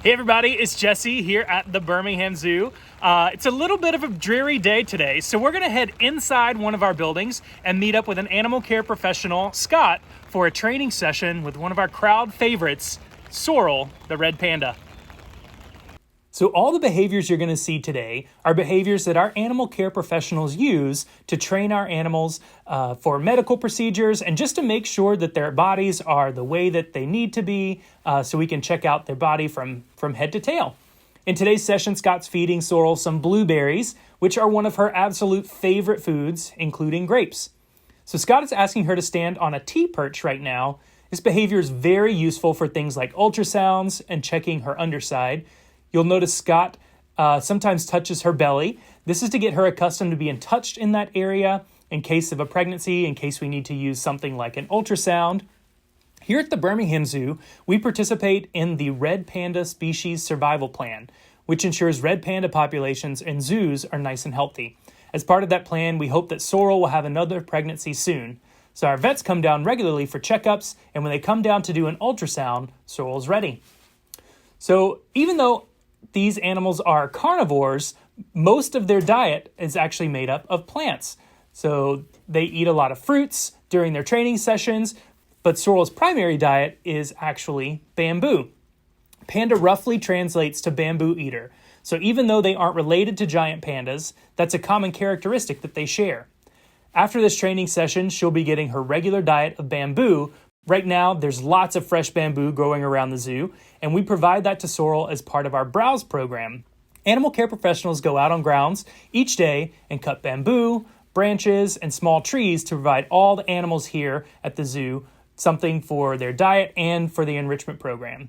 Hey everybody, it's Jesse here at the Birmingham Zoo. It's a little bit of a dreary day today, so we're gonna head inside one of our buildings and meet up with an animal care professional, Scott, for a training session with one of our crowd favorites, Sorrel, the red panda. So all the behaviors you're going to see today are behaviors that our animal care professionals use to train our animals for medical procedures and just to make sure that their bodies are the way that they need to be so we can check out their body from head to tail. In today's session, Scott's feeding Sorrel some blueberries, which are one of her absolute favorite foods, including grapes. So Scott is asking her to stand on a T-perch right now. This behavior is very useful for things like ultrasounds and checking her underside. You'll notice Scott sometimes touches her belly. This is to get her accustomed to being touched in that area in case of a pregnancy, in case we need to use something like an ultrasound. Here at the Birmingham Zoo, we participate in the Red Panda Species Survival Plan, which ensures red panda populations in zoos are nice and healthy. As part of that plan, we hope that Sorrel will have another pregnancy soon. So our vets come down regularly for checkups, and when they come down to do an ultrasound, Sorrel's ready. So even though these animals are carnivores, most of their diet is actually made up of plants. So they eat a lot of fruits during their training sessions, but Sorrel's primary diet is actually bamboo. Panda roughly translates to bamboo eater. So even though they aren't related to giant pandas, that's a common characteristic that they share. After this training session, she'll be getting her regular diet of bamboo. Right now, there's lots of fresh bamboo growing around the zoo, and we provide that to Sorrel as part of our browse program. Animal care professionals go out on grounds each day and cut bamboo, branches, and small trees to provide all the animals here at the zoo something for their diet and for the enrichment program.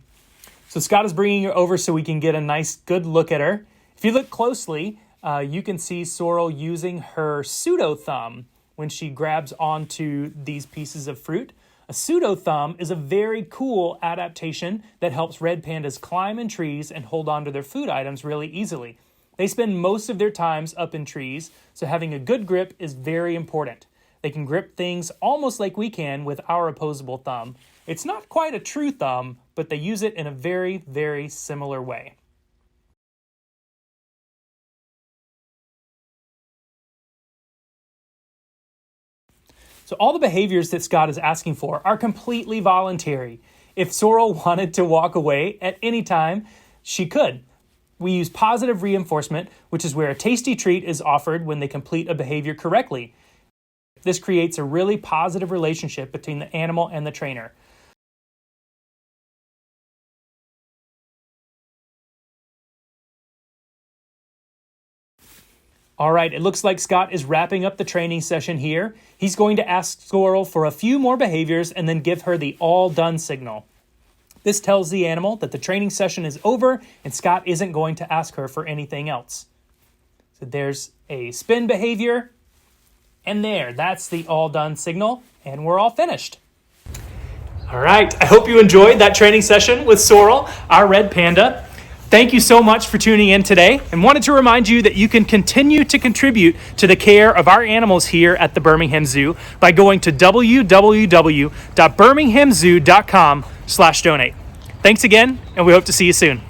So Scott is bringing her over so we can get a nice, good look at her. If you look closely, you can see Sorrel using her pseudo thumb when she grabs onto these pieces of fruit. A pseudo thumb is a very cool adaptation that helps red pandas climb in trees and hold on to their food items really easily. They spend most of their times up in trees, so having a good grip is very important. They can grip things almost like we can with our opposable thumb. It's not quite a true thumb, but they use it in a very, very similar way. So all the behaviors that Scott is asking for are completely voluntary. If Sorrel wanted to walk away at any time, she could. We use positive reinforcement, which is where a tasty treat is offered when they complete a behavior correctly. This creates a really positive relationship between the animal and the trainer. All right, it looks like Scott is wrapping up the training session here. He's going to ask Sorrel for a few more behaviors and then give her the all done signal. This tells the animal that the training session is over and Scott isn't going to ask her for anything else. So there's a spin behavior, and that's the all done signal, and we're all finished. All right, I hope you enjoyed that training session with Sorrel, our red panda. Thank you so much for tuning in today, and wanted to remind you that you can continue to contribute to the care of our animals here at the Birmingham Zoo by going to www.birminghamzoo.com/donate. Thanks again, and we hope to see you soon.